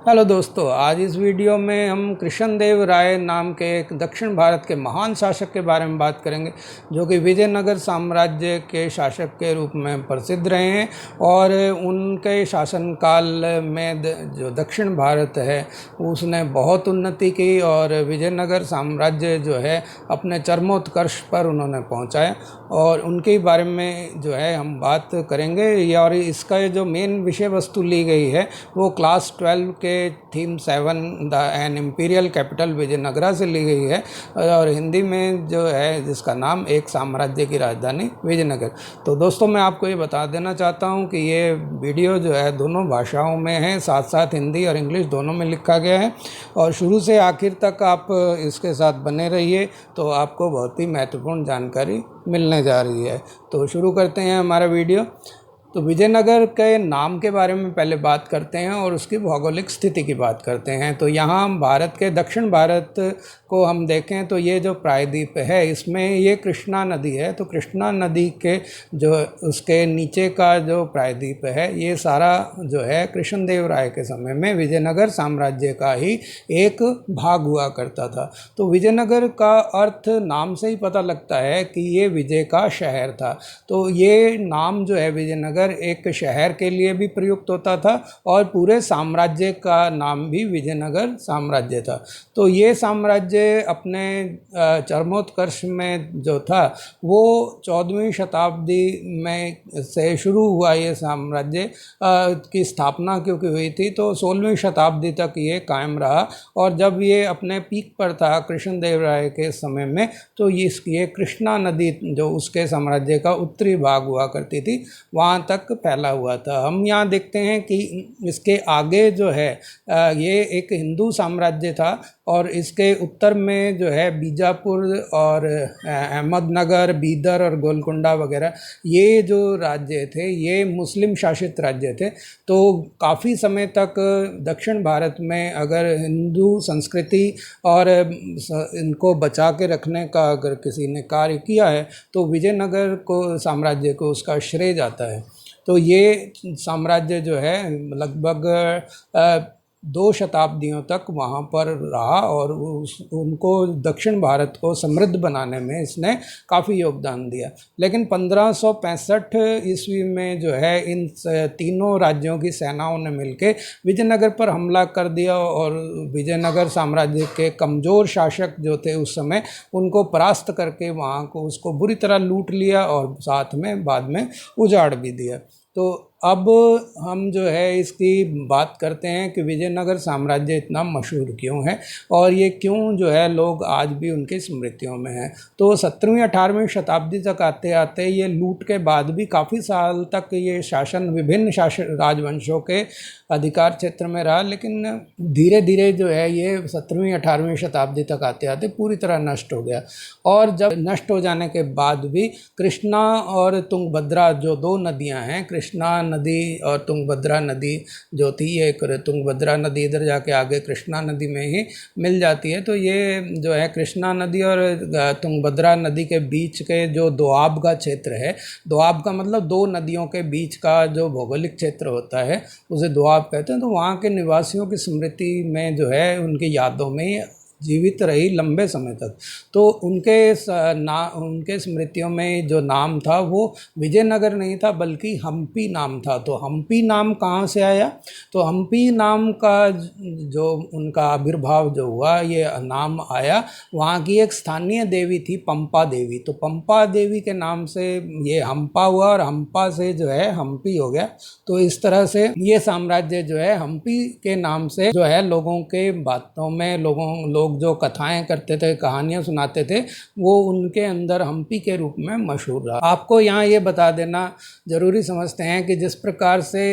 Hello दोस्तों, आज इस वीडियो में हम कृष्णदेव राय नाम के एक दक्षिण भारत के महान शासक के बारे में बात करेंगे, जो कि विजयनगर साम्राज्य के शासक के रूप में प्रसिद्ध रहे हैं। और उनके शासनकाल में जो दक्षिण भारत है उसने बहुत उन्नति की और विजयनगर साम्राज्य जो है अपने चरमोत्कर्ष पर उन्होंने पहुंचाया। और उनके बारे में जो है हम बात करेंगे। और इसका जो मेन विषय वस्तु ली गई है वो क्लास 12 के theme 7 an imperial capital Vijayanagara से ली गई है। और हिंदी में जो है जिसका नाम एक साम्राज्य की राजधानी विजयनगर। तो दोस्तों, मैं आपको ये बता देना चाहता हूँ कि ये वीडियो जो है दोनों भाषाओं में है, साथ साथ हिंदी और इंग्लिश दोनों में लिखा गया है। और शुरू से आखिर तक आप इसके साथ बने रहिए तो आपको बहुत ही महत्वपूर्ण जानकारी मिलने जा रही है। तो शुरू करते हैं हमारा वीडियो। तो विजयनगर के नाम के बारे में पहले बात करते हैं और उसकी भौगोलिक स्थिति की बात करते हैं। तो यहाँ भारत के दक्षिण भारत को हम देखें तो ये जो प्रायद्वीप है इसमें ये कृष्णा नदी है। तो कृष्णा नदी के जो उसके नीचे का जो प्रायद्वीप है ये सारा जो है कृष्णदेव राय के समय में विजयनगर साम्राज्य का ही एक भाग हुआ करता था। तो विजयनगर का अर्थ नाम से ही पता लगता है कि ये विजय का शहर था। तो ये नाम जो है विजयनगर एक शहर के लिए भी प्रयुक्त होता था और पूरे साम्राज्य का नाम भी विजयनगर साम्राज्य था। तो ये साम्राज्य अपने चरमोत्कर्ष में जो था वो 14वीं शताब्दी में से शुरू हुआ। ये साम्राज्य की स्थापना क्योंकि हुई थी तो 16वीं शताब्दी तक ये कायम रहा। और जब ये अपने पीक पर था कृष्णदेव राय के समय में तो ये कृष्णा नदी जो उसके साम्राज्य का उत्तरी भाग हुआ करती थी वहाँ तक फैला हुआ था। हम यहाँ देखते हैं कि इसके आगे जो है ये एक हिंदू साम्राज्य था और इसके उत्तर में जो है बीजापुर और अहमदनगर, बीदर और गोलकुंडा वगैरह ये जो राज्य थे ये मुस्लिम शासित राज्य थे। तो काफ़ी समय तक दक्षिण भारत में अगर हिंदू संस्कृति और इनको बचा के रखने का अगर किसी ने कार्य किया है तो विजयनगर को साम्राज्य को उसका श्रेय जाता है। तो ये साम्राज्य जो है लगभग 2 शताब्दियों तक वहाँ पर रहा और उनको दक्षिण भारत को समृद्ध बनाने में इसने काफ़ी योगदान दिया। लेकिन 1565 ईस्वी में जो है इन तीनों राज्यों की सेनाओं ने मिलकर विजयनगर पर हमला कर दिया और विजयनगर साम्राज्य के कमज़ोर शासक जो थे उस समय उनको परास्त करके वहाँ को उसको बुरी तरह लूट लिया और साथ में बाद में उजाड़ भी दिया। तो अब हम जो है इसकी बात करते हैं कि विजयनगर साम्राज्य इतना मशहूर क्यों है और ये क्यों जो है लोग आज भी उनकी स्मृतियों में हैं। तो 17वीं 18वीं शताब्दी तक आते आते ये लूट के बाद भी काफ़ी साल तक ये शासन विभिन्न राजवंशों के अधिकार क्षेत्र में रहा। लेकिन धीरे धीरे जो है ये 17वीं 18वीं शताब्दी तक आते आते पूरी तरह नष्ट हो गया। और जब नष्ट हो जाने के बाद भी कृष्णा और तुंगभद्रा जो 2 नदियाँ हैं, कृष्णा नदी और तुंगभद्रा नदी जो थी, ये तुंगभद्रा नदी इधर जाके आगे कृष्णा नदी में ही मिल जाती है। तो ये जो है कृष्णा नदी और तुंगभद्रा नदी के बीच के जो दोआब का क्षेत्र है, दोआब का मतलब 2 नदियों के बीच का जो भौगोलिक क्षेत्र होता है उसे दोआब कहते हैं। तो वहाँ के निवासियों की स्मृति में जो है उनकी यादों में जीवित रही लंबे समय तक। तो उनके स्मृतियों में जो नाम था वो विजयनगर नहीं था बल्कि हम्पी नाम था। तो हम्पी नाम कहाँ से आया? तो हम्पी नाम का जो उनका आविर्भाव जो हुआ ये नाम आया वहाँ की एक स्थानीय देवी थी पंपा देवी। तो पंपा देवी के नाम से ये हम्पा हुआ और हम्पा से जो है हम्पी हो गया। तो इस तरह से ये साम्राज्य जो है हम्पी के नाम से जो है लोगों के बातों में लोग जो कथाएं करते थे, कहानियां सुनाते थे, वो उनके अंदर हम्पी के रूप में मशहूर रहा। आपको यहाँ ये बता देना ज़रूरी समझते हैं कि जिस प्रकार से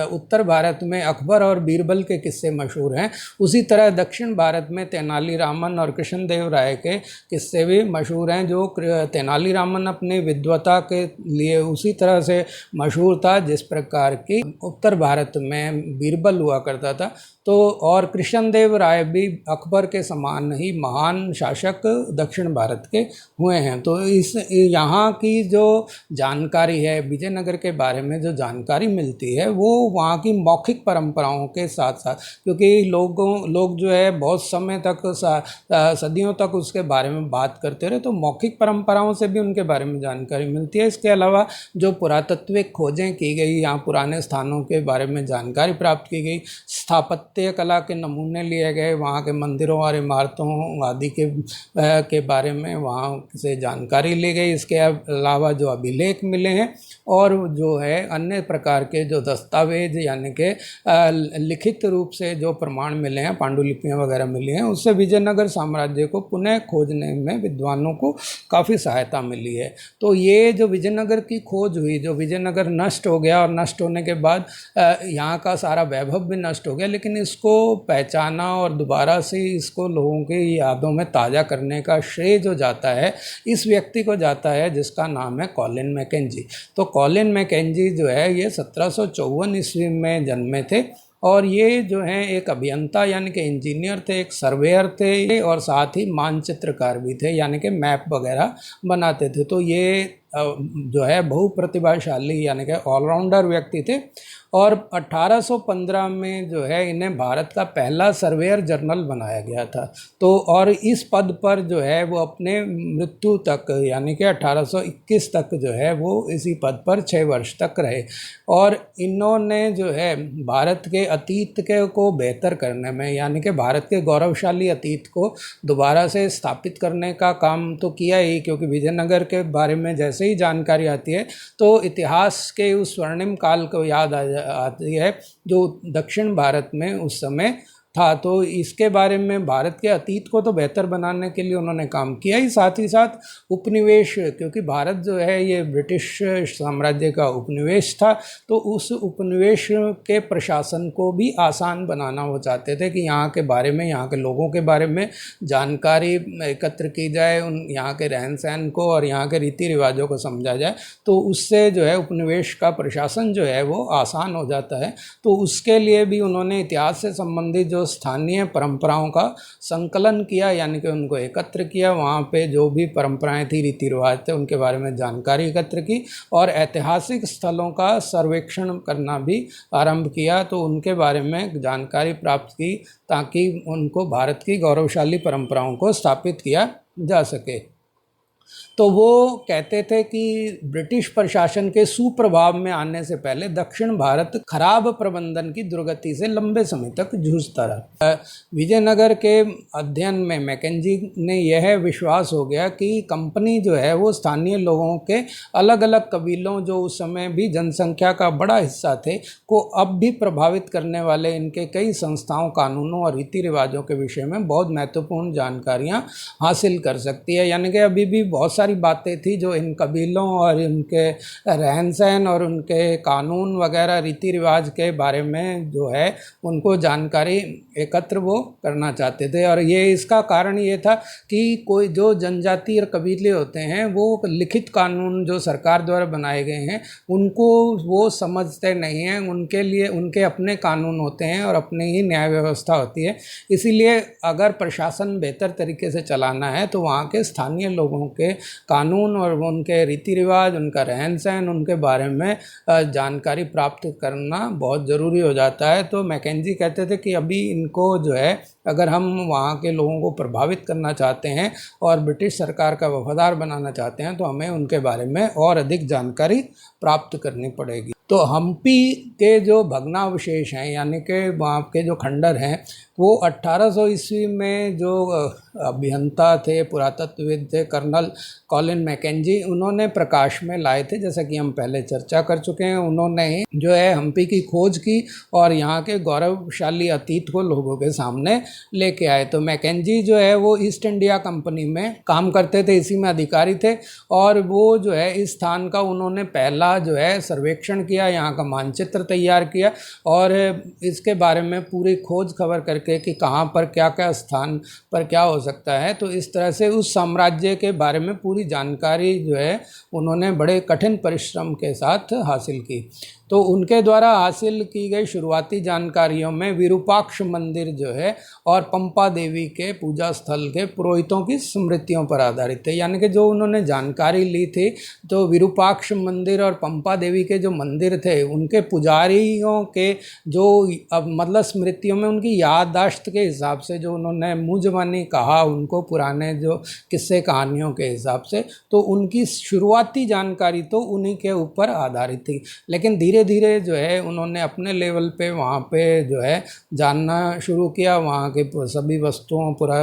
उत्तर भारत में अकबर और बीरबल के किस्से मशहूर हैं उसी तरह दक्षिण भारत में तेनालीरामन और कृष्णदेव राय के किस्से भी मशहूर हैं। जो तेनालीरामन अपनी विद्वता के लिए उसी तरह से मशहूर था जिस प्रकार की उत्तर भारत में बीरबल हुआ करता था। तो और कृष्णदेव राय भी अकबर के समान ही महान शासक दक्षिण भारत के हुए हैं। तो इस यहाँ की जो जानकारी है विजयनगर के बारे में, जो जानकारी मिलती है वो वहाँ की मौखिक परंपराओं के साथ साथ, क्योंकि लोग जो है बहुत समय तक सदियों तक उसके बारे में बात करते रहे, तो मौखिक परंपराओं से भी उनके बारे में जानकारी मिलती है। इसके अलावा जो पुरातत्विक खोजें की गई, यहाँ पुराने स्थानों के बारे में जानकारी प्राप्त की गई, स्थापत्य कला के नमूने लिए गए, वहाँ के मंदिरों और इमारतों आदि के बारे में वहाँ से जानकारी ली गई। इसके अलावा जो अभिलेख मिले हैं और जो है अन्य प्रकार के जो दस्तावेज यानी कि लिखित रूप से जो प्रमाण मिले हैं, पांडुलिपियाँ वगैरह मिली हैं, उससे विजयनगर साम्राज्य को पुनः खोजने में विद्वानों को काफ़ी सहायता मिली है। तो ये जो विजयनगर की खोज हुई, जो विजयनगर नष्ट हो गया और नष्ट होने के बाद यहाँ का सारा वैभव भी नष्ट हो गया, लेकिन इसको पहचाना और दोबारा से इसको लोगों की यादों में ताज़ा करने का श्रेय जो जाता है इस व्यक्ति को जाता है जिसका नाम है कॉलिन मैकेंजी। तो कॉलिन मैकेंजी जो है ये 1754 ईस्वी में जन्मे थे और ये जो हैं एक अभियंता यानी कि इंजीनियर थे, एक सर्वेयर थे और साथ ही मानचित्रकार भी थे, यानी कि मैप वगैरह बनाते थे। तो ये जो है बहुप्रतिभाशाली यानी कि ऑलराउंडर व्यक्ति थे और 1815 में जो है इन्हें भारत का पहला सर्वेयर जनरल बनाया गया था। तो और इस पद पर जो है वो अपने मृत्यु तक यानी कि 1821 तक जो है वो इसी पद पर 6 वर्ष तक रहे और इन्होंने जो है भारत के अतीत को बेहतर करने में यानी कि भारत के गौरवशाली अतीत को दोबारा से स्थापित करने का काम तो किया ही, क्योंकि विजयनगर के बारे में जैसे ही जानकारी आती है तो इतिहास के उस स्वर्णिम काल को याद आती है जो दक्षिण भारत में उस समय था। तो इसके बारे में भारत के अतीत को तो बेहतर बनाने के लिए उन्होंने काम किया ही, साथ साथ उपनिवेश, क्योंकि भारत जो है ये ब्रिटिश साम्राज्य का उपनिवेश था, तो उस उपनिवेश के प्रशासन को भी आसान बनाना वो चाहते थे कि यहाँ के बारे में, यहाँ के लोगों के बारे में जानकारी एकत्र की जाए, उन यहाँ के रहन सहन को और यहाँ के रीति रिवाजों को समझा जाए, तो उससे जो है उपनिवेश का प्रशासन जो है वो आसान हो जाता है। तो उसके लिए भी उन्होंने इतिहास से संबंधित जो स्थानीय परंपराओं का संकलन किया, यानी कि उनको एकत्र किया, वहाँ पे जो भी परंपराएं थी, रीति रिवाज थे, उनके बारे में जानकारी एकत्र की और ऐतिहासिक स्थलों का सर्वेक्षण करना भी आरंभ किया। तो उनके बारे में जानकारी प्राप्त की ताकि उनको भारत की गौरवशाली परंपराओं को स्थापित किया जा सके। तो वो कहते थे कि ब्रिटिश प्रशासन के सुप्रभाव में आने से पहले दक्षिण भारत खराब प्रबंधन की दुर्गति से लंबे समय तक जूझता रहा। विजयनगर के अध्ययन में मैकेंजी ने यह विश्वास हो गया कि कंपनी जो है वो स्थानीय लोगों के अलग अलग कबीलों, जो उस समय भी जनसंख्या का बड़ा हिस्सा थे, को अब भी प्रभावित करने वाले इनके कई संस्थाओं, कानूनों और रीति रिवाजों के विषय में बहुत महत्वपूर्ण जानकारियाँ हासिल कर सकती है। यानी कि अभी भी बहुत सारी बातें थी जो इन कबीलों और इनके रहन सहन और उनके कानून वगैरह रीति रिवाज के बारे में जो है उनको जानकारी एकत्र वो करना चाहते थे। और ये इसका कारण ये था कि कोई जो जनजातीय कबीले होते हैं वो लिखित कानून जो सरकार द्वारा बनाए गए हैं उनको वो समझते नहीं हैं, उनके लिए उनके अपने कानून होते हैं और अपनी ही न्याय व्यवस्था होती है। इसीलिए अगर प्रशासन बेहतर तरीके से चलाना है तो वहाँ के स्थानीय लोगों के कानून और उनके रीति रिवाज, उनका रहन सहन, उनके बारे में जानकारी प्राप्त करना बहुत ज़रूरी हो जाता है। तो मैकेंजी कहते थे कि अभी इनको जो है अगर हम वहाँ के लोगों को प्रभावित करना चाहते हैं और ब्रिटिश सरकार का वफादार बनाना चाहते हैं तो हमें उनके बारे में और अधिक जानकारी प्राप्त करनी पड़ेगी। तो हम्पी के जो भग्नावशेष हैं यानी कि वहाँ के जो खंडर हैं वो 1800 ईस्वी में जो अभियंता थे, पुरातत्वविद थे, कर्नल कॉलिन मैकेंजी, उन्होंने प्रकाश में लाए थे। जैसा कि हम पहले चर्चा कर चुके हैं, उन्होंने ही जो है हम्पी की खोज की और यहाँ के गौरवशाली अतीत को लोगों के सामने लेके आए। तो मैकेंजी जो है वो ईस्ट इंडिया कंपनी में काम करते थे, इसी में अधिकारी थे और वो जो है इस स्थान का उन्होंने पहला जो है सर्वेक्षण किया, यहाँ का मानचित्र तैयार किया और इसके बारे में पूरी खोज खबर करके कि कहाँ पर क्या क्या स्थान पर क्या हो सकता है। तो इस तरह से उस साम्राज्य के बारे में पूरी जानकारी जो है उन्होंने बड़े कठिन परिश्रम के साथ हासिल की। तो उनके द्वारा हासिल की गई शुरुआती जानकारियों में विरूपाक्ष मंदिर जो है और पंपा देवी के पूजा स्थल के पुरोहितों की स्मृतियों पर आधारित थे। यानी कि जो उन्होंने जानकारी ली थी तो विरूपाक्ष मंदिर और पंपा देवी के जो मंदिर थे उनके पुजारियों के जो मतलब स्मृतियों में उनकी याददाश्त के हिसाब से जो उन्होंने मुँह ज़बानी कहा उनको पुराने जो किस्से कहानियों के हिसाब से, तो उनकी शुरुआती जानकारी तो उन्हीं के ऊपर आधारित थी। लेकिन धीरे धीरे जो है उन्होंने अपने लेवल पे वहाँ पे जो है जानना शुरू किया, वहाँ के सभी वस्तुओं पूरा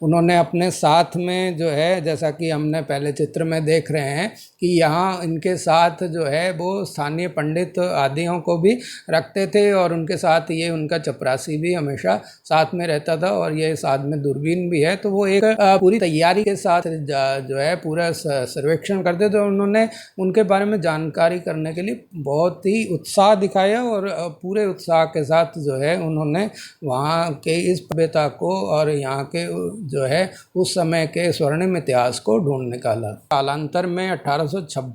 उन्होंने अपने साथ में जो है, जैसा कि हमने पहले चित्र में देख रहे हैं कि यहाँ इनके साथ जो है वो स्थानीय पंडित आदियों को भी रखते थे और उनके साथ ये उनका चपरासी भी हमेशा साथ में रहता था और ये साथ में दूरबीन भी है। तो वो एक पूरी तैयारी के साथ जो है पूरा सर्वेक्षण करते थे। उन्होंने उनके बारे में जानकारी करने के लिए बहुत ही उत्साह दिखाया और पूरे उत्साह के साथ जो है उन्होंने वहाँ के इस सभ्यता को और यहाँ के जो है उस समय के स्वर्णिम इतिहास को ढूंढ निकाला। कालांतर में 1856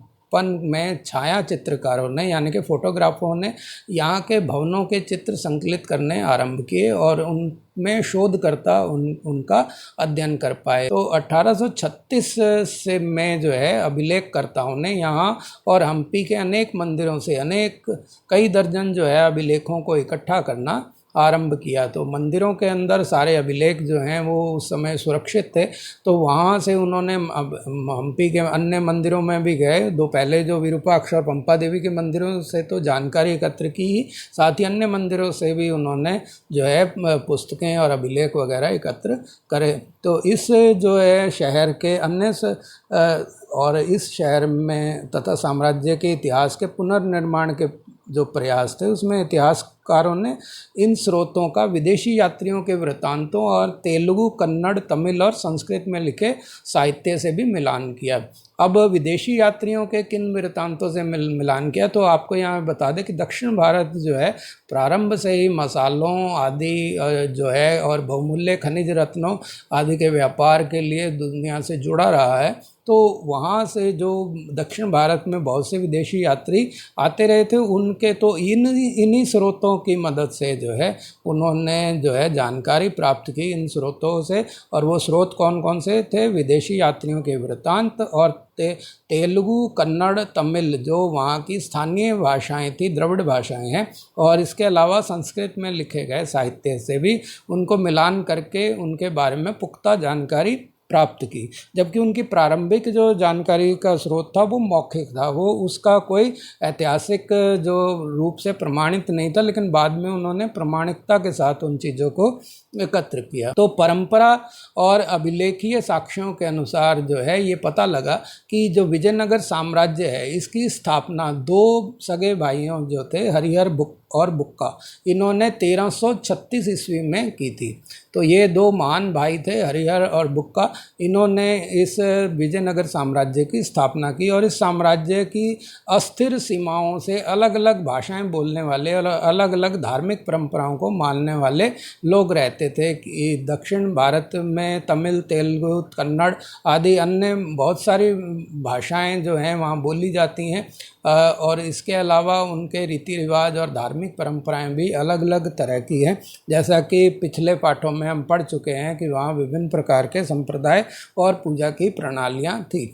में छाया चित्रकारों ने यानी कि फोटोग्राफरों ने यहाँ के भवनों के चित्र संकलित करने आरंभ किए और उनमें शोधकर्ता उनका अध्ययन कर पाए। तो 1836 से में जो है अभिलेखकर्ताओं ने यहाँ और हम्पी के अनेक मंदिरों से कई दर्जन जो है अभिलेखों को इकट्ठा करना आरंभ किया। तो मंदिरों के अंदर सारे अभिलेख जो हैं वो उस समय सुरक्षित थे। तो वहाँ से उन्होंने हम्पी के अन्य मंदिरों में भी गए, दो पहले जो विरूपाक्ष और पंपा देवी के मंदिरों से तो जानकारी एकत्र की ही, साथ ही अन्य मंदिरों से भी उन्होंने जो है पुस्तकें और अभिलेख वगैरह एकत्र करे। तो इस जो है शहर के और इस शहर में तथा साम्राज्य के इतिहास के पुनर्निर्माण के जो प्रयास थे उसमें इतिहासकारों ने इन स्रोतों का विदेशी यात्रियों के वृत्तांतों और तेलुगु, कन्नड़, तमिल और संस्कृत में लिखे साहित्य से भी मिलान किया। अब विदेशी यात्रियों के किन वृत्तांतों से मिलान किया तो आपको यहाँ बता दें कि दक्षिण भारत जो है प्रारंभ से ही मसालों आदि जो है और बहुमूल्य खनिज रत्नों आदि के व्यापार के लिए दुनिया से जुड़ा रहा है। तो वहाँ से जो दक्षिण भारत में बहुत से विदेशी यात्री आते रहे थे उनके तो इन्हीं स्रोतों की मदद से जो है उन्होंने जो है जानकारी प्राप्त की इन स्रोतों से। और वो स्रोत कौन कौन से थे? विदेशी यात्रियों के वृत्तांत और तेलुगु, कन्नड़, तमिल जो वहाँ की स्थानीय भाषाएं थी, द्रविड़ भाषाएं हैं, और इसके अलावा संस्कृत में लिखे गए साहित्य से भी उनको मिलान करके उनके बारे में पुख्ता जानकारी प्राप्त की। जबकि उनकी प्रारंभिक जो जानकारी का स्रोत था वो मौखिक था, वो उसका कोई ऐतिहासिक जो रूप से प्रमाणित नहीं था, लेकिन बाद में उन्होंने प्रमाणिकता के साथ उन चीज़ों को एकत्र किया। तो परंपरा और अभिलेखीय साक्ष्यों के अनुसार जो है ये पता लगा कि जो विजयनगर साम्राज्य है इसकी स्थापना दो सगे भाइयों जो थे हरिहर और बुक्का, इन्होंने 1336 ईस्वी में की थी। तो ये दो महान भाई थे हरिहर और बुक्का, इन्होंने इस विजयनगर साम्राज्य की स्थापना की और इस साम्राज्य की अस्थिर सीमाओं से अलग अलग भाषाएं बोलने वाले और अलग अलग धार्मिक परंपराओं को मानने वाले लोग रहते थे। कि दक्षिण भारत में तमिल, तेलुगु, कन्नड़ आदि अन्य बहुत सारी भाषाएं जो हैं वहाँ बोली जाती हैं और इसके अलावा उनके रीति रिवाज और धार्मिक परंपराएं भी अलग अलग तरह की हैं। जैसा कि पिछले पाठों में हम पढ़ चुके हैं कि वहाँ विभिन्न प्रकार के संप्रदाय और पूजा की प्रणालियाँ थी।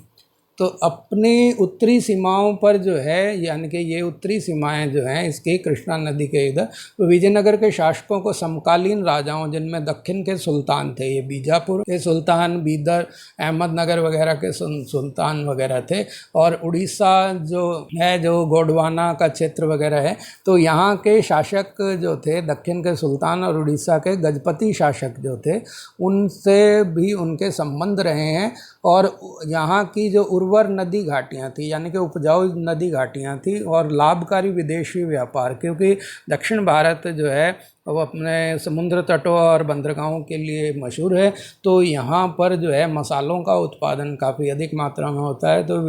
तो अपनी उत्तरी सीमाओं पर जो है यानी कि ये उत्तरी सीमाएं जो हैं इसकी कृष्णा नदी के इधर, तो विजयनगर के शासकों को समकालीन राजाओं जिनमें दक्षिण के सुल्तान थे, ये बीजापुर के सुल्तान, बीदर, अहमदनगर वगैरह के सुल्तान वगैरह थे, और उड़ीसा जो है जो गोंडवाना का क्षेत्र वगैरह है, तो यहाँ के शासक जो थे दक्षिण के सुल्तान और उड़ीसा के गजपति शासक जो थे उनसे भी उनके संबंध रहे हैं। और यहाँ की जो उर्वर नदी घाटियाँ थी यानी कि उपजाऊ नदी घाटियाँ थी और लाभकारी विदेशी व्यापार, क्योंकि दक्षिण भारत जो है वो अपने समुद्र तटों और बंदरगाहों के लिए मशहूर है। तो यहाँ पर जो है मसालों का उत्पादन काफ़ी अधिक मात्रा में होता है। तो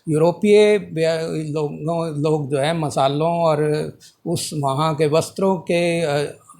यूरोपीय लोग जो है मसालों और उस वहाँ के वस्त्रों के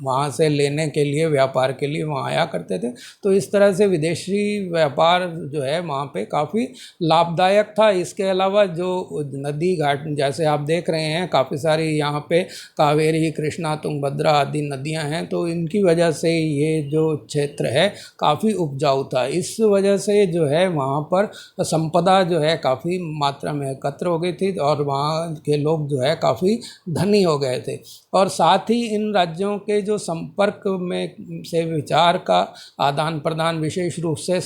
वहाँ से लेने के लिए, व्यापार के लिए वहाँ आया करते थे। तो इस तरह से विदेशी व्यापार जो है वहाँ पे काफ़ी लाभदायक था। इसके अलावा जो नदी घाट जैसे आप देख रहे हैं, काफ़ी सारी यहाँ पे कावेरी, कृष्णा, तुंगभद्रा आदि नदियाँ हैं, तो इनकी वजह से ये जो क्षेत्र है काफ़ी उपजाऊ था। इस वजह से जो है वहाँ पर संपदा जो है काफ़ी मात्रा में एकत्र हो गई थी और वहाँ के लोग जो है काफ़ी धनी हो गए थे। और साथ ही इन राज्यों के जो संपर्क में से विचार का आदान प्रदान विशेष रूप से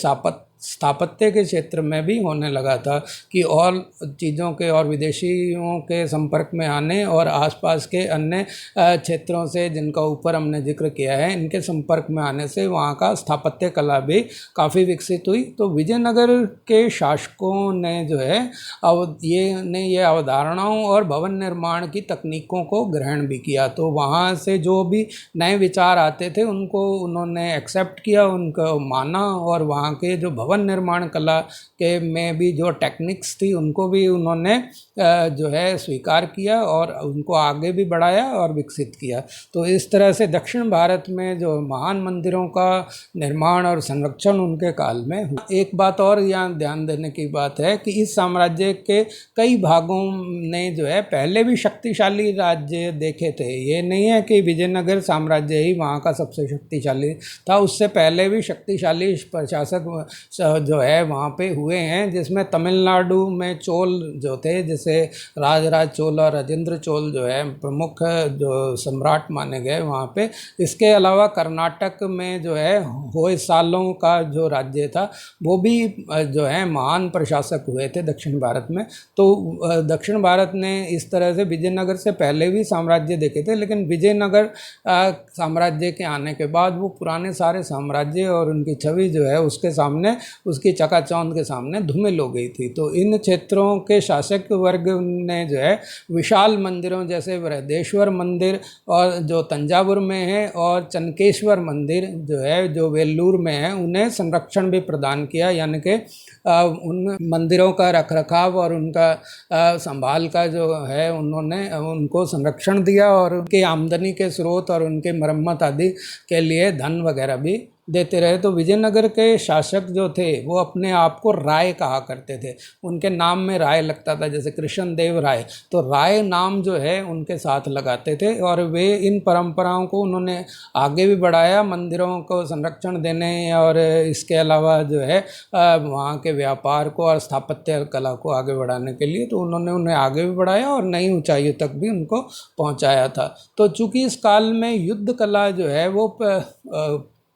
स्थापत्य के क्षेत्र में भी होने लगा था कि और चीज़ों के और विदेशियों के संपर्क में आने और आसपास के अन्य क्षेत्रों से जिनका ऊपर हमने जिक्र किया है, इनके संपर्क में आने से वहाँ का स्थापत्य कला भी काफ़ी विकसित हुई। तो विजयनगर के शासकों ने जो है ये अवधारणाओं और भवन निर्माण की तकनीकों को ग्रहण भी किया। तो वहाँ से जो भी नए विचार आते थे उनको उन्होंने एक्सेप्ट किया, उनको माना और वहाँ के जो भवन निर्माण कला के में भी जो टेक्निक्स थी उनको भी उन्होंने जो है स्वीकार किया और उनको आगे भी बढ़ाया और विकसित किया। तो इस तरह से दक्षिण भारत में जो महान मंदिरों का निर्माण और संरक्षण उनके काल में हुआ। एक बात और यहाँ ध्यान देने की बात है कि इस साम्राज्य के कई भागों ने जो है पहले भी शक्तिशाली राज्य देखे थे। ये नहीं है कि विजयनगर साम्राज्य ही वहाँ का सबसे शक्तिशाली था, उससे पहले भी शक्तिशाली प्रशासक जो है वहाँ पे हुए हैं, जिसमें तमिलनाडु में चोल जो थे, जैसे राजराज चोल और राजेंद्र चोल जो है प्रमुख जो सम्राट माने गए वहाँ पे। इसके अलावा कर्नाटक में जो है होयसालों का जो राज्य था वो भी जो है महान प्रशासक हुए थे दक्षिण भारत में। तो दक्षिण भारत ने इस तरह से विजयनगर से पहले भी साम्राज्य देखे थे, लेकिन विजयनगर साम्राज्य के आने के बाद वो पुराने सारे साम्राज्य और उनकी छवि जो है उसके सामने, उसकी चकाचौंध के सामने धूमिल हो गई थी। तो इन क्षेत्रों के शासक वर्ग ने जो है विशाल मंदिरों जैसे बृहदेश्वर मंदिर और जो तंजावुर में है और चनकेश्वर मंदिर जो है जो वेल्लूर में है, उन्हें संरक्षण भी प्रदान किया, यानी कि उन मंदिरों का रखरखाव और उनका संभाल का जो है उन्होंने उनको संरक्षण दिया और उनकी आमदनी के स्रोत और उनके मरम्मत आदि के लिए धन वगैरह भी देते रहे। तो विजयनगर के शासक जो थे वो अपने आप को राय कहा करते थे, उनके नाम में राय लगता था, जैसे कृष्णदेव राय। तो राय नाम जो है उनके साथ लगाते थे और वे इन परंपराओं को उन्होंने आगे भी बढ़ाया, मंदिरों को संरक्षण देने और इसके अलावा जो है वहाँ के व्यापार को और स्थापत्य कला को आगे बढ़ाने के लिए। तो उन्होंने उन्हें आगे भी बढ़ाया और नई ऊंचाइयों तक भी उनको पहुँचाया था। तो चूँकि इस काल में युद्ध कला जो है वो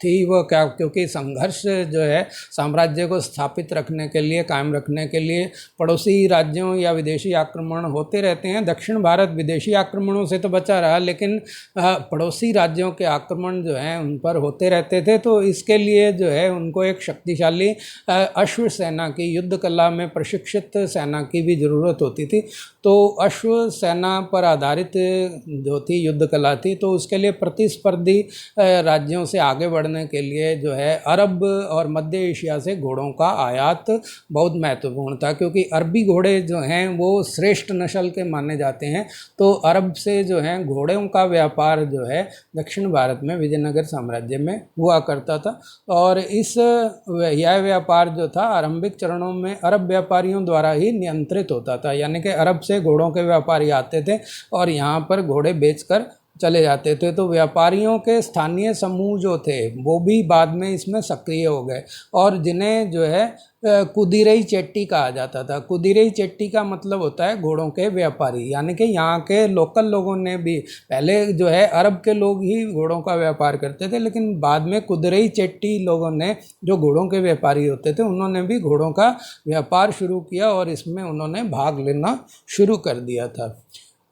थी, वो क्या, क्योंकि संघर्ष जो है साम्राज्य को स्थापित रखने के लिए, कायम रखने के लिए पड़ोसी राज्यों या विदेशी आक्रमण होते रहते हैं। दक्षिण भारत विदेशी आक्रमणों से तो बचा रहा, लेकिन पड़ोसी राज्यों के आक्रमण जो हैं उन पर होते रहते थे। तो इसके लिए जो है उनको एक शक्तिशाली अश्व सेना की, युद्ध कला में प्रशिक्षित सेना की भी ज़रूरत होती थी। तो अश्व सेना पर आधारित जो थी युद्ध कला थी, तो उसके लिए प्रतिस्पर्धी राज्यों से आगे बढ़ने के लिए जो है अरब और मध्य एशिया से घोड़ों का आयात बहुत महत्वपूर्ण था, क्योंकि अरबी घोड़े जो हैं वो श्रेष्ठ नस्ल के माने जाते हैं। तो अरब से जो हैं घोड़ों का व्यापार जो है दक्षिण भारत में विजयनगर साम्राज्य में हुआ करता था। और यह व्यापार जो था आरंभिक चरणों में अरब व्यापारियों द्वारा ही नियंत्रित होता था, यानी कि अरब से घोड़ों के व्यापारी आते थे और यहाँ पर घोड़े बेचकर चले जाते थे। तो व्यापारियों के स्थानीय समूह जो थे वो भी बाद में इसमें सक्रिय हो गए और जिन्हें जो है कुदिरई चेट्टी कहा जाता था। कुदिरई चेट्टी का मतलब होता है घोड़ों के व्यापारी, यानी कि यहाँ के लोकल लोगों ने भी, पहले जो है अरब के लोग ही घोड़ों का व्यापार करते थे, लेकिन बाद में कुदिरई चेट्टी लोगों ने, जो घोड़ों के व्यापारी होते थे, उन्होंने भी घोड़ों का व्यापार शुरू किया और इसमें उन्होंने भाग लेना शुरू कर दिया था।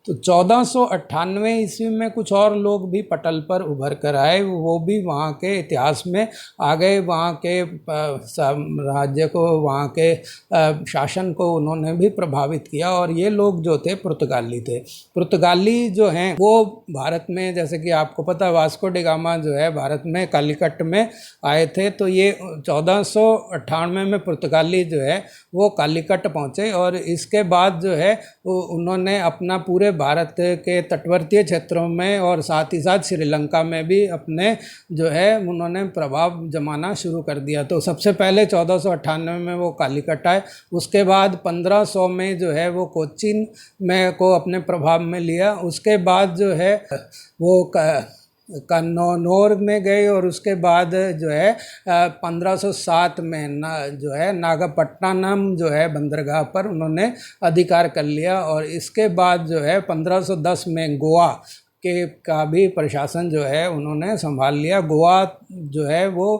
तो 1498 ईस्वी में कुछ और लोग भी पटल पर उभर कर आए, वो भी वहाँ के इतिहास में आ गए। वहाँ के राज्य को, वहाँ के शासन को उन्होंने भी प्रभावित किया और ये लोग जो थे पुर्तगाली थे। पुर्तगाली जो हैं वो भारत में, जैसे कि आपको पता, वास्को डी गामा जो है भारत में कालीकट में आए थे। तो ये 1498 में पुर्तगाली जो है वो कालीकट पहुँचे और इसके बाद जो है उन्होंने अपना पूरे भारत के तटवर्तीय क्षेत्रों में और साथ ही साथ श्रीलंका में भी अपने जो है उन्होंने प्रभाव जमाना शुरू कर दिया। तो सबसे पहले 1498 में वो कालीकट आए, उसके बाद 1500 में जो है वो कोचीन में को अपने प्रभाव में लिया, उसके बाद जो है वो कन्नौर में गए और उसके बाद जो है 1507 में जो है नागपट्टनम जो है बंदरगाह पर उन्होंने अधिकार कर लिया। और इसके बाद जो है 1510 में गोवा के का भी प्रशासन जो है उन्होंने संभाल लिया। गोवा जो है वो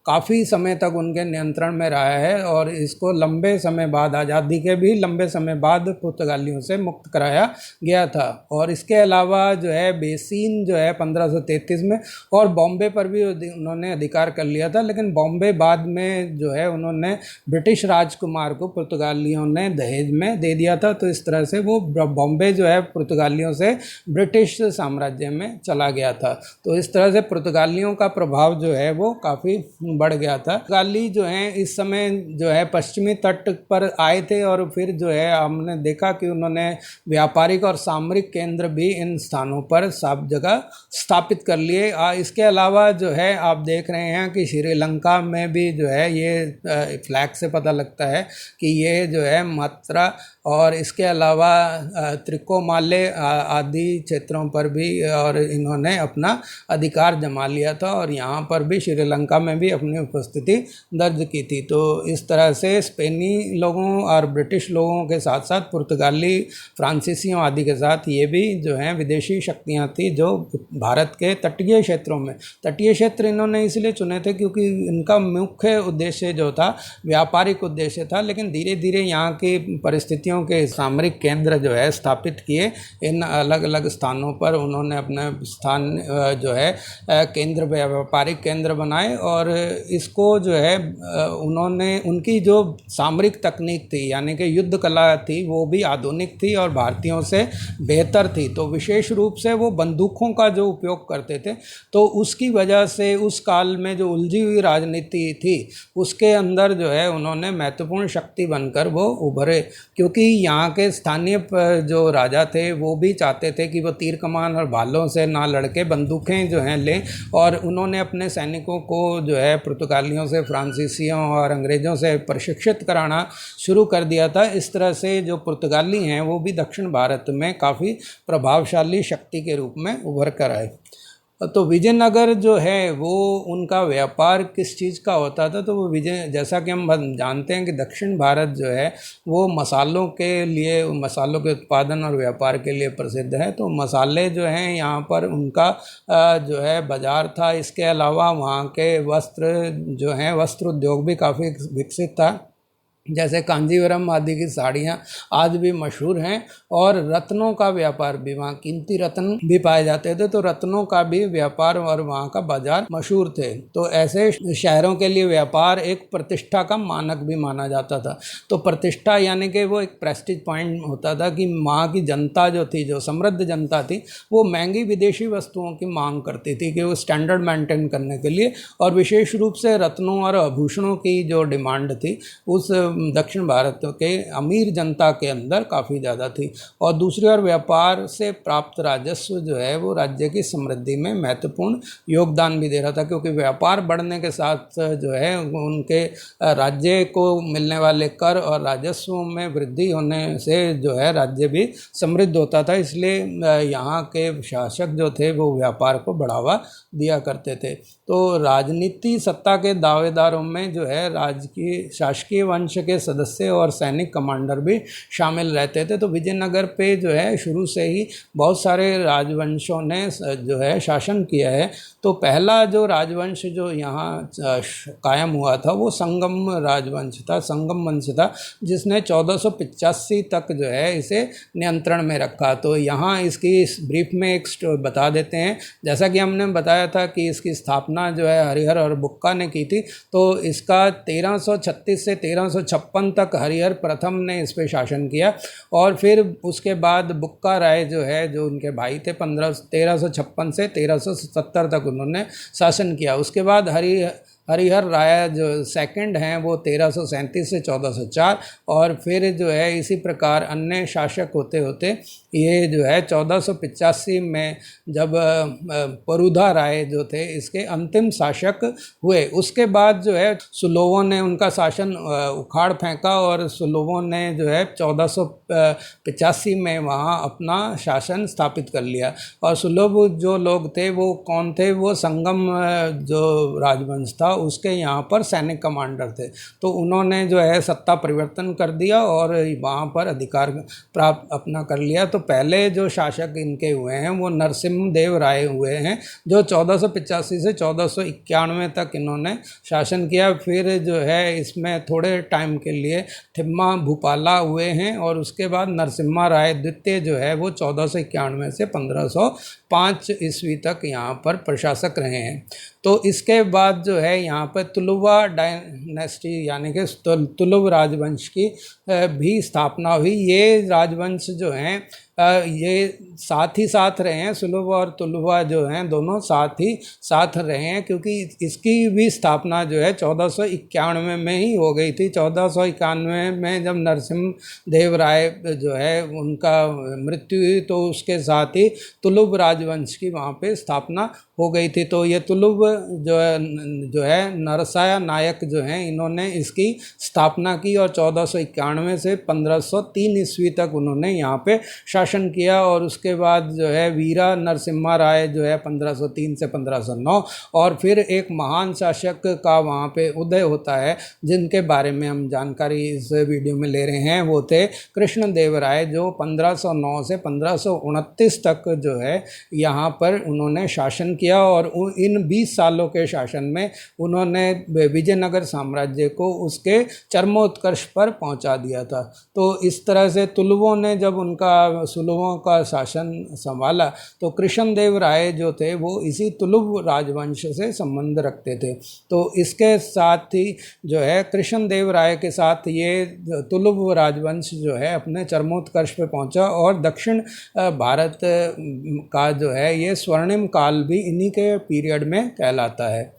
काफ़ी समय तक उनके नियंत्रण में रहा है और इसको लंबे समय बाद, आज़ादी के भी लंबे समय बाद पुर्तगालियों से मुक्त कराया गया था। और इसके अलावा जो है बेसिन जो है 1533 में, और बॉम्बे पर भी उन्होंने अधिकार कर लिया था, लेकिन बॉम्बे बाद में जो है उन्होंने ब्रिटिश राजकुमार को पुर्तगालियों ने दहेज में दे दिया था। तो इस तरह से वो बॉम्बे जो है पुर्तगालियों से ब्रिटिश साम्राज्य में चला गया था। तो इस तरह से पुर्तगालियों का प्रभाव जो है वो काफ़ी बढ़ गया था। पुर्तगाली जो हैं इस समय जो है पश्चिमी तट पर आए थे और फिर जो है हमने देखा कि उन्होंने व्यापारिक और सामरिक केंद्र भी इन स्थानों पर सब जगह स्थापित कर लिए। इसके अलावा जो है आप देख रहे हैं कि श्रीलंका में भी जो है ये फ्लैग से पता लगता है कि ये जो है मात्रा, और इसके अलावा त्रिकोमाले आदि क्षेत्रों पर भी और इन्होंने अपना अधिकार जमा लिया था और यहाँ पर भी श्रीलंका में भी अपनी उपस्थिति दर्ज की थी। तो इस तरह से स्पेनी लोगों और ब्रिटिश लोगों के साथ साथ पुर्तगाली, फ्रांसीसियों आदि के साथ ये भी जो हैं विदेशी शक्तियाँ थी जो भारत के तटीय क्षेत्रों में, तटीय क्षेत्र इन्होंने इसलिए चुने थे क्योंकि इनका मुख्य उद्देश्य जो था व्यापारिक उद्देश्य था, लेकिन धीरे धीरे यहाँ की परिस्थितियों के सामरिक केंद्र जो है स्थापित किए। इन अलग अलग स्थानों पर उन्होंने अपने स्थान जो है केंद्र, व्यापारिक केंद्र बनाए और इसको जो है उन्होंने, उनकी जो सामरिक तकनीक थी यानी कि युद्ध कला थी वो भी आधुनिक थी और भारतीयों से बेहतर थी। तो विशेष रूप से वो बंदूकों का जो उपयोग करते थे, तो उसकी वजह से उस काल में जो उलझी हुई राजनीति थी उसके अंदर जो है उन्होंने महत्वपूर्ण शक्ति बनकर वो उभरे, क्योंकि यहाँ के स्थानीय जो राजा थे वो भी चाहते थे कि वो तीर कमान और भालों से ना लड़के बंदूकें जो हैं लें, और उन्होंने अपने सैनिकों को जो है पुर्तगालियों से, फ्रांसीसियों और अंग्रेज़ों से प्रशिक्षित कराना शुरू कर दिया था। इस तरह से जो पुर्तगाली हैं वो भी दक्षिण भारत में काफ़ी प्रभावशाली शक्ति के रूप में उभर कर आए। तो विजयनगर जो है वो उनका व्यापार किस चीज़ का होता था, तो वो जैसा कि हम जानते हैं कि दक्षिण भारत जो है वो मसालों के लिए, मसालों के उत्पादन और व्यापार के लिए प्रसिद्ध है। तो मसाले जो हैं यहाँ पर उनका जो है बाज़ार था। इसके अलावा वहाँ के वस्त्र जो हैं, वस्त्र उद्योग भी काफ़ी विकसित था, जैसे कांजीवरम आदि की साड़ियाँ आज भी मशहूर हैं। और रत्नों का व्यापार भी, वहाँ कीमती रत्न भी पाए जाते थे, तो रत्नों का भी व्यापार और वहाँ का बाजार मशहूर थे। तो ऐसे शहरों के लिए व्यापार एक प्रतिष्ठा का मानक भी माना जाता था। तो प्रतिष्ठा यानी कि वो एक प्रेस्टीज पॉइंट होता था कि वहाँ की जनता जो थी, जो समृद्ध जनता थी, वो महंगी विदेशी वस्तुओं की मांग करती थी कि वो स्टैंडर्ड मेंटेन करने के लिए, और विशेष रूप से रत्नों और आभूषणों की जो डिमांड थी उस दक्षिण भारत के अमीर जनता के अंदर काफ़ी ज़्यादा थी। और दूसरी ओर व्यापार से प्राप्त राजस्व जो है वो राज्य की समृद्धि में महत्वपूर्ण योगदान भी दे रहा था, क्योंकि व्यापार बढ़ने के साथ जो है उनके राज्य को मिलने वाले कर और राजस्वों में वृद्धि होने से जो है राज्य भी समृद्ध होता था। इसलिए यहाँ के शासक जो थे वो व्यापार को बढ़ावा दिया करते थे। तो राजनीति सत्ता के दावेदारों में जो है राजकीय शासकीय वंश के सदस्य और सैनिक कमांडर भी शामिल रहते थे। तो विजयनगर पे जो है शुरू से ही बहुत सारे राजवंशों ने जो है शासन किया है। तो पहला जो राजवंश जो यहाँ कायम हुआ था वो संगम राजवंश था, संगम वंश था, जिसने 1485 तक जो है इसे नियंत्रण में रखा। तो यहाँ इसकी ब्रीफ में एक बता देते हैं। जैसा कि हमने बताया था कि इसकी स्थापना जो है हरिहर और बुक्का ने की थी, तो इसका 1336 से 1356 तक हरिहर प्रथम ने इस पर शासन किया, और फिर उसके बाद बुक्का राय जो है, जो उनके भाई थे, 1356 से 1370 तक उन्होंने शासन किया। उसके बाद हरिहर राय जो सेकंड हैं वो 1337 से 1404, और फिर जो है इसी प्रकार अन्य शासक होते होते ये जो है 1485 में जब परुधा राय जो थे इसके अंतिम शासक हुए। उसके बाद जो है सुलभों ने उनका शासन उखाड़ फेंका और सुलभों ने जो है 1485 में वहाँ अपना शासन स्थापित कर लिया। और सुलभ जो लोग थे वो कौन थे? वो संगम जो राजवंश था उसके यहाँ पर सैनिक कमांडर थे। तो उन्होंने जो है सत्ता परिवर्तन कर दिया और वहाँ पर अधिकार प्राप्त अपना कर लिया। तो पहले जो शासक इनके हुए हैं वो नरसिम्हदेव राय हुए हैं, जो 1485 से 1491 तक इन्होंने शासन किया। फिर जो है इसमें थोड़े टाइम के लिए थिम्मा भूपाला हुए हैं, और उसके बाद नरसिम्हा राय द्वितीय जो है वो 1491 से 1505 ईस्वी तक यहाँ पर प्रशासक रहे हैं। तो इसके बाद जो है यहाँ पर तुलुवा डायनेस्टी यानी कि तुलुव राजवंश की भी स्थापना हुई। ये राजवंश जो हैं ये साथ ही साथ रहे हैं, सुलभ और तुलुवा जो हैं दोनों साथ ही साथ रहे हैं, क्योंकि इसकी भी स्थापना जो है 1491 में ही हो गई थी। 1491 में जब नरसिम्हदेव राय जो है उनका मृत्यु हुई तो उसके साथ ही तुलुव राजवंश की वहाँ पे स्थापना हो गई थी। तो ये तुलुव जो है नरसाया नायक जो हैं इन्होंने इसकी स्थापना की और 1491 से 1503 ईस्वी तक उन्होंने यहाँ पे शासन किया। और उसके बाद जो है वीरा नरसिम्हा राय जो है 1503 से 1509, और फिर एक महान शासक का वहाँ पे उदय होता है जिनके बारे में हम जानकारी इस वीडियो में ले रहे हैं। वो थे कृष्णदेव राय, जो 1509 से 1529 तक जो है यहाँ पर उन्होंने शासन किया। और इन 20 सालों के शासन में उन्होंने विजयनगर साम्राज्य को उसके चरमोत्कर्ष पर पहुँचा दिया था। तो इस तरह से तुलुवों ने जब उनका सुलभों का शासन संभाला तो कृष्णदेव राय जो थे वो इसी तुलुव राजवंश से संबंध रखते थे। तो इसके साथ ही जो है कृष्णदेव राय के साथ ये तुलुव राजवंश जो है अपने चरमोत्कर्ष पे पहुंचा, और दक्षिण भारत का जो है ये स्वर्णिम काल भी इन्हीं के पीरियड में कहलाता है।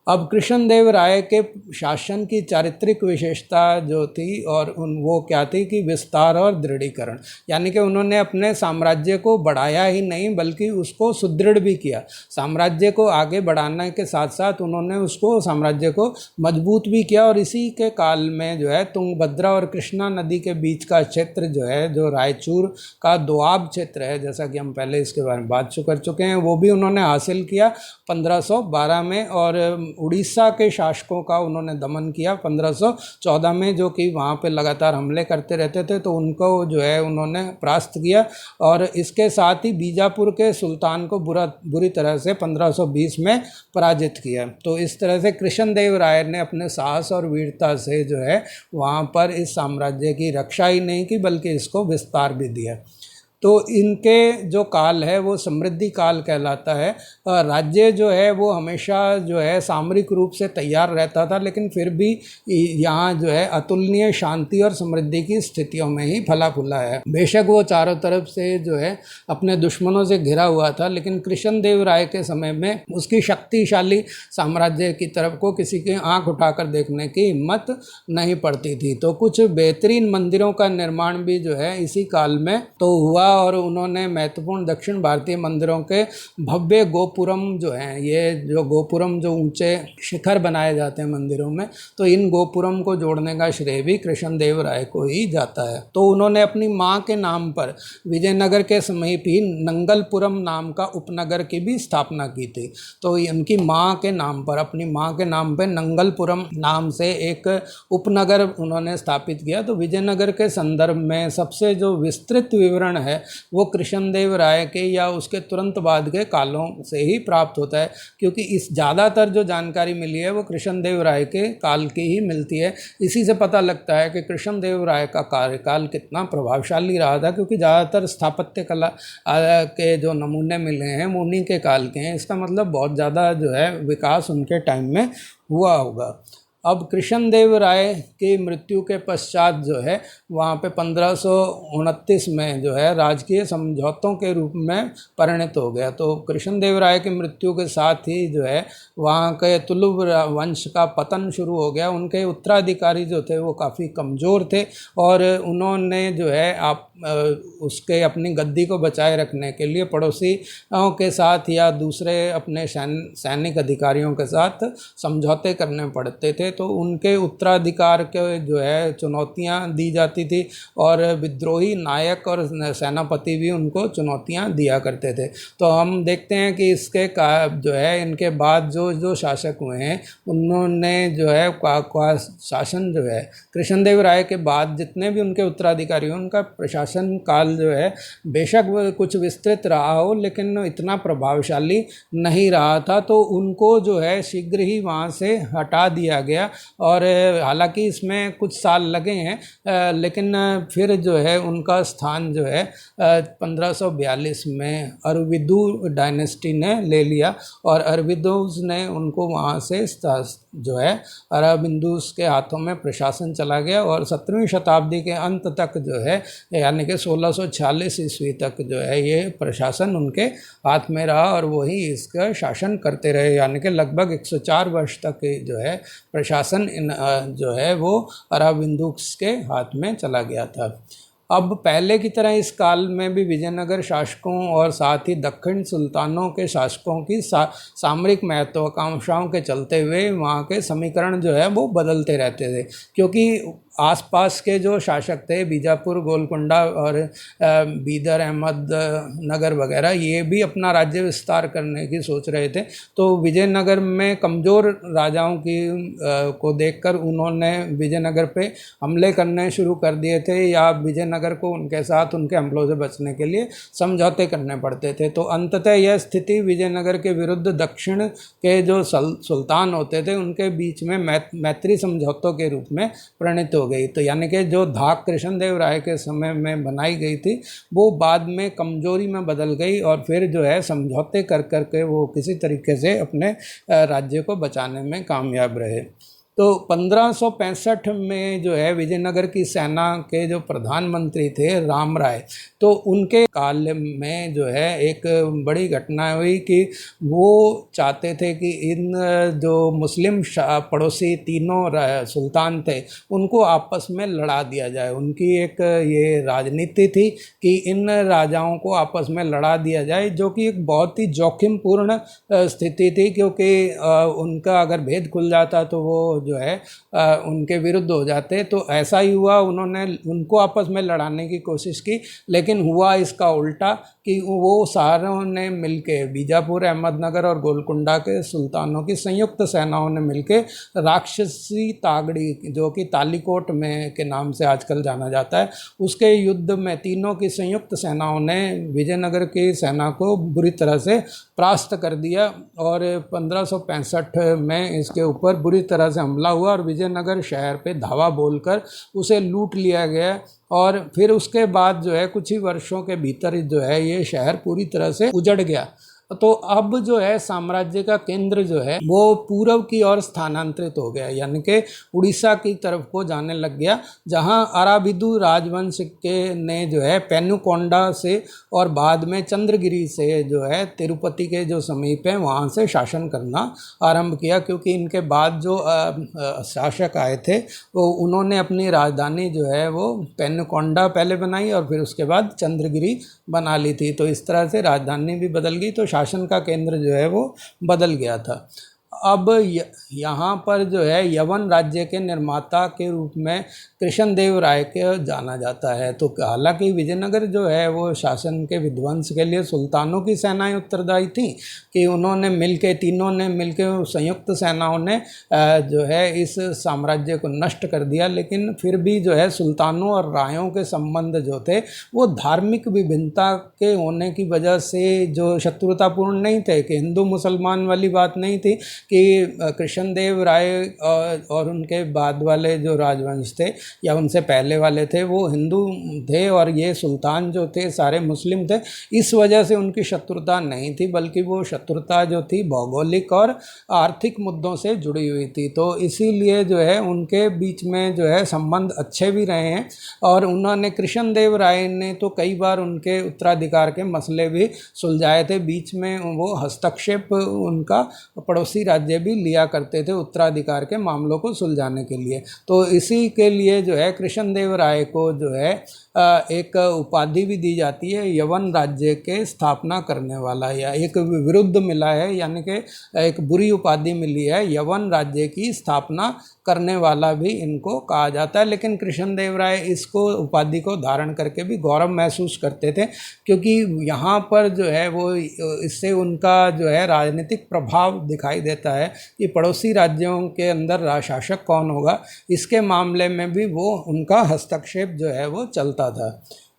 अब कृष्णदेव राय के शासन की चारित्रिक विशेषता जो थी और वो क्या थी कि विस्तार और दृढ़ीकरण, यानी कि उन्होंने अपने साम्राज्य को बढ़ाया ही नहीं बल्कि उसको सुदृढ़ भी किया। साम्राज्य को आगे बढ़ाने के साथ साथ उन्होंने उसको साम्राज्य को मजबूत भी किया। और इसी के काल में जो है तुंगभद्रा और कृष्णा नदी के बीच का क्षेत्र जो है, जो रायचूर का दोआब क्षेत्र है, जैसा कि हम पहले इसके बारे में बात कर चुके हैं, वो भी उन्होंने हासिल किया 1512 में। और उड़ीसा के शासकों का उन्होंने दमन किया 1514 में, जो कि वहाँ पे लगातार हमले करते रहते थे, तो उनको जो है उन्होंने परास्त किया। और इसके साथ ही बीजापुर के सुल्तान को बुरी तरह से 1520 में पराजित किया। तो इस तरह से कृष्णदेव राय ने अपने साहस और वीरता से जो है वहाँ पर इस साम्राज्य की रक्षा ही नहीं की बल्कि इसको विस्तार भी दिया। तो इनके जो काल है वो समृद्धि काल कहलाता है। राज्य जो है वो हमेशा जो है सामरिक रूप से तैयार रहता था, लेकिन फिर भी यहाँ जो है अतुलनीय शांति और समृद्धि की स्थितियों में ही फला फूला है। बेशक वो चारों तरफ से जो है अपने दुश्मनों से घिरा हुआ था, लेकिन कृष्णदेव राय के समय में उसकी शक्तिशाली साम्राज्य की तरफ को किसी की आंख उठाकर देखने की हिम्मत नहीं पड़ती थी। तो कुछ बेहतरीन मंदिरों का निर्माण भी जो है इसी काल में तो हुआ, और उन्होंने महत्वपूर्ण दक्षिण भारतीय मंदिरों के भव्य गोपुरम जो हैं, ये जो गोपुरम जो ऊंचे शिखर बनाए जाते हैं मंदिरों में, तो इन गोपुरम को जोड़ने का श्रेय भी कृष्णदेव राय को ही जाता है। तो उन्होंने अपनी माँ के नाम पर विजयनगर के समीप ही नंगलपुरम नाम का उपनगर की भी स्थापना की थी। तो इनकी माँ के नाम पर, अपनी माँ के नाम पर नंगलपुरम नाम से एक उपनगर उन्होंने स्थापित किया। तो विजयनगर के संदर्भ में सबसे जो विस्तृत विवरण है वो कृष्णदेव राय के या उसके तुरंत बाद के कालों से ही प्राप्त होता है, क्योंकि इस ज़्यादातर जो जानकारी मिली है वो कृष्णदेव राय के काल की ही मिलती है। इसी से पता लगता है कि कृष्णदेव राय का कार्यकाल कितना प्रभावशाली रहा था, क्योंकि ज़्यादातर स्थापत्य कला के जो नमूने मिले हैं वो उन्हीं के काल के हैं। इसका मतलब बहुत ज़्यादा जो है विकास उनके टाइम में हुआ होगा। अब कृष्णदेव राय की मृत्यु के पश्चात जो है वहाँ पे 1529 में जो है राजकीय समझौतों के रूप में परिणत हो गया। तो कृष्णदेव राय की मृत्यु के साथ ही जो है वहाँ के तुलुव वंश का पतन शुरू हो गया। उनके उत्तराधिकारी जो थे वो काफ़ी कमज़ोर थे और उन्होंने जो है उसके अपनी गद्दी को बचाए रखने के लिए पड़ोसियों के साथ या दूसरे अपने सैनिक अधिकारियों के साथ समझौते करने पड़ते थे। तो उनके उत्तराधिकार के जो है चुनौतियां दी जाती थी और विद्रोही नायक और सेनापति भी उनको चुनौतियां दिया करते थे। तो हम देखते हैं कि इसके जो है इनके बाद जो शासक हुए हैं उन्होंने जो है शासन जो है कृष्णदेव राय के बाद जितने भी उनके उत्तराधिकारी हैं उनका प्रशासन काल जो है बेशक कुछ विस्तृत रहा हो लेकिन इतना प्रभावशाली नहीं रहा था। तो उनको जो है शीघ्र ही वहाँ से हटा दिया गया और हालांकि इसमें कुछ साल लगे हैं लेकिन फिर जो है उनका स्थान जो है 1542 में अरविदु डायनेस्टी ने ले लिया और अरविदोस ने उनको वहाँ से जो है अरबिंदुस के हाथों में प्रशासन चला गया और 17वीं शताब्दी के अंत तक जो है यानी कि 1646 ईस्वी तक जो है ये प्रशासन उनके हाथ में रहा और वही इसका शासन करते रहे। यानी कि लगभग 104 वर्ष तक जो है प्रशासन जो है वो अरबिंदुस के हाथ में चला गया था। अब पहले की तरह इस काल में भी विजयनगर शासकों और साथ ही दक्षिण सुल्तानों के शासकों की सामरिक महत्वाकांक्षाओं के चलते हुए वहाँ के समीकरण जो है वो बदलते रहते थे, क्योंकि आसपास के जो शासक थे बीजापुर, गोलकुंडा और बीदर, अहमद नगर वगैरह ये भी अपना राज्य विस्तार करने की सोच रहे थे। तो विजयनगर में कमज़ोर राजाओं की को देखकर उन्होंने विजयनगर पे हमले करने शुरू कर दिए थे या विजयनगर को उनके साथ उनके हमलों से बचने के लिए समझौते करने पड़ते थे। तो अंततः यह स्थिति विजयनगर के विरुद्ध दक्षिण के जो सुल्तान होते थे उनके बीच में मैत्री समझौतों के रूप में परिणत हो गई। तो यानी कि जो धाक कृष्णदेव राय के समय में बनाई गई थी वो बाद में कमजोरी में बदल गई और फिर जो है समझौते कर करके वो किसी तरीके से अपने राज्य को बचाने में कामयाब रहे। तो 1565 में जो है विजयनगर की सेना के जो प्रधानमंत्री थे राम राय, तो उनके काल में जो है एक बड़ी घटना हुई कि वो चाहते थे कि इन जो मुस्लिम पड़ोसी तीनों सुल्तान थे उनको आपस में लड़ा दिया जाए। उनकी एक ये राजनीति थी कि इन राजाओं को आपस में लड़ा दिया जाए, जो कि एक बहुत ही जोखिमपूर्ण स्थिति थी, क्योंकि उनका अगर भेद खुल जाता तो वो जो है उनके विरुद्ध हो जाते। तो ऐसा ही हुआ, उन्होंने उनको आपस में लड़ाने की कोशिश की, लेकिन हुआ इसका उल्टा कि वो सारों ने मिलके बीजापुर, अहमदनगर और गोलकुंडा के सुल्तानों की संयुक्त सेनाओं ने मिलके राक्षसी तागड़ी, जो कि तालीकोट में के नाम से आजकल जाना जाता है, उसके युद्ध में तीनों की संयुक्त सेनाओं ने विजयनगर की सेना को बुरी तरह से परास्त कर दिया और 1565 में इसके ऊपर बुरी तरह से हमला हुआ और विजयनगर शहर पे धावा बोलकर उसे लूट लिया गया। और फिर उसके बाद जो है कुछ ही वर्षों के भीतर जो है ये शहर पूरी तरह से उजड़ गया। तो अब जो है साम्राज्य का केंद्र जो है वो पूर्व की ओर स्थानांतरित हो गया, यानी कि उड़ीसा की तरफ को जाने लग गया, जहां अराबिदु राजवंश के ने जो है पेनुकोंडा से और बाद में चंद्रगिरी से जो है तिरुपति के जो समीप है वहां से शासन करना आरंभ किया। क्योंकि इनके बाद जो शासक आए थे वो उन्होंने अपनी राजधानी जो है वो पेनुकोंडा पहले बनाई और फिर उसके बाद चंद्रगिरी बना ली थी। तो इस तरह से राजधानी भी बदल गई, तो शासन का केंद्र जो है वो बदल गया था। अब यहाँ पर जो है यवन राज्य के निर्माता के रूप में कृष्णदेव राय के जाना जाता है। तो हालांकि विजयनगर जो है वो शासन के विध्वंस के लिए सुल्तानों की सेनाएं उत्तरदायी थी कि उन्होंने मिलके तीनों ने मिलके संयुक्त सेनाओं ने जो है इस साम्राज्य को नष्ट कर दिया। लेकिन फिर भी जो है सुल्तानों और रायों के संबंध जो थे वो धार्मिक विभिन्नता के होने की वजह से जो शत्रुतापूर्ण नहीं थे, कि हिंदू मुसलमान वाली बात नहीं थी, कि कृष्णदेव राय और उनके बाद वाले जो राजवंश थे या उनसे पहले वाले थे वो हिंदू थे और ये सुल्तान जो थे सारे मुस्लिम थे। इस वजह से उनकी शत्रुता नहीं थी, बल्कि वो शत्रुता जो थी भौगोलिक और आर्थिक मुद्दों से जुड़ी हुई थी। तो इसीलिए जो है उनके बीच में जो है संबंध अच्छे भी रहे हैं और उन्होंने कृष्णदेव राय ने तो कई बार उनके उत्तराधिकार के मसले भी सुलझाए थे। बीच में वो हस्तक्षेप उनका पड़ोसी राज्य भी लिया करते थे उत्तराधिकार के मामलों को सुलझाने के लिए। तो इसी के लिए जो है कृष्णदेव राय को जो है एक उपाधि भी दी जाती है, यवन राज्य के स्थापना करने वाला, या एक विरुद्ध मिला है, यानी कि एक बुरी उपाधि मिली है, यवन राज्य की स्थापना करने वाला भी इनको कहा जाता है। लेकिन कृष्णदेव राय इसको उपाधि को धारण करके भी गौरव महसूस करते थे, क्योंकि यहाँ पर जो है वो इससे उनका जो है राजनीतिक प्रभाव दिखाई देता है कि पड़ोसी राज्यों के अंदर शासक कौन होगा, इसके मामले में भी वो उनका हस्तक्षेप जो है वो चलता था।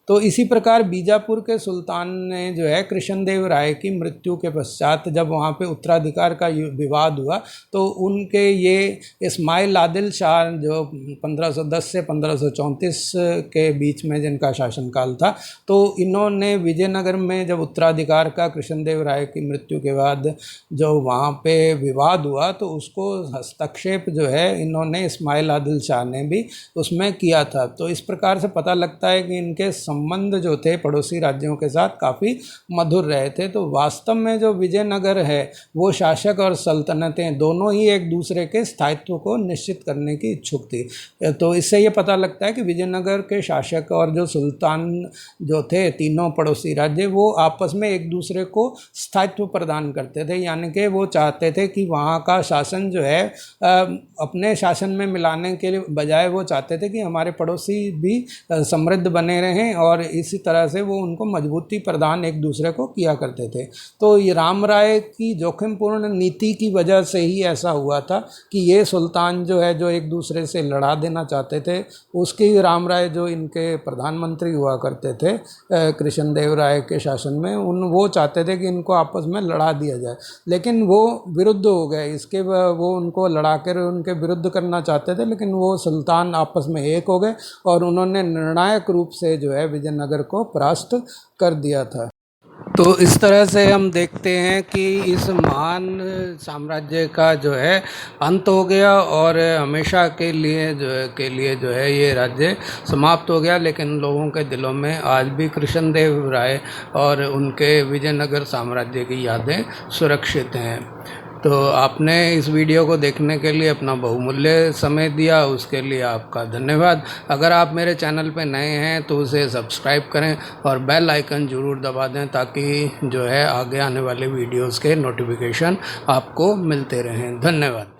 तो इसी प्रकार बीजापुर के सुल्तान ने जो है कृष्णदेव राय की मृत्यु के पश्चात जब वहाँ पे उत्तराधिकार का विवाद हुआ तो उनके ये इस्माइल आदिल शाह जो 1510 से 1534 के बीच में जिनका शासनकाल था, तो इन्होंने विजयनगर में जब उत्तराधिकार का कृष्णदेव राय की मृत्यु के बाद जो वहाँ पे विवाद हुआ तो उसको हस्तक्षेप जो है इन्होंने इस्माइल आदिल शाह ने भी उसमें किया था। तो इस प्रकार से पता लगता है कि इनके संबंध जो थे पड़ोसी राज्यों के साथ काफ़ी मधुर रहे थे। तो वास्तव में जो विजयनगर है वो शासक और सल्तनतें दोनों ही एक दूसरे के स्थायित्व को निश्चित करने की इच्छुक थी। तो इससे ये पता लगता है कि विजयनगर के शासक और जो सुल्तान जो थे तीनों पड़ोसी राज्य वो आपस में एक दूसरे को स्थायित्व प्रदान करते थे, यानी कि वो चाहते थे कि वहाँ का शासन जो है अपने शासन में मिलाने के बजाय वो चाहते थे कि हमारे पड़ोसी भी समृद्ध बने रहें और इसी तरह से वो उनको मजबूती प्रदान एक दूसरे को किया करते थे। तो ये राम राय की जोखिमपूर्ण नीति की वजह से ही ऐसा हुआ था कि ये सुल्तान जो है जो एक दूसरे से लड़ा देना चाहते थे, उसकी राम राय जो इनके प्रधानमंत्री हुआ करते थे कृष्णदेव राय के शासन में, वो चाहते थे कि इनको आपस में लड़ा दिया जाए, लेकिन वो विरुद्ध हो गए। इसके वो उनको लड़ा कर उनके विरुद्ध करना चाहते थे, लेकिन वो सुल्तान आपस में एक हो गए और उन्होंने निर्णायक रूप से जो है विजयनगर को परास्त कर दिया था। तो इस तरह से हम देखते हैं कि इस महान साम्राज्य का जो है अंत हो गया और हमेशा के लिए जो है ये राज्य समाप्त हो गया। लेकिन लोगों के दिलों में आज भी कृष्णदेव राय और उनके विजयनगर साम्राज्य की यादें सुरक्षित हैं। तो आपने इस वीडियो को देखने के लिए अपना बहुमूल्य समय दिया, उसके लिए आपका धन्यवाद। अगर आप मेरे चैनल पर नए हैं तो उसे सब्सक्राइब करें और बेल आइकन ज़रूर दबा दें ताकि जो है आगे आने वाले वीडियोस के नोटिफिकेशन आपको मिलते रहें। धन्यवाद।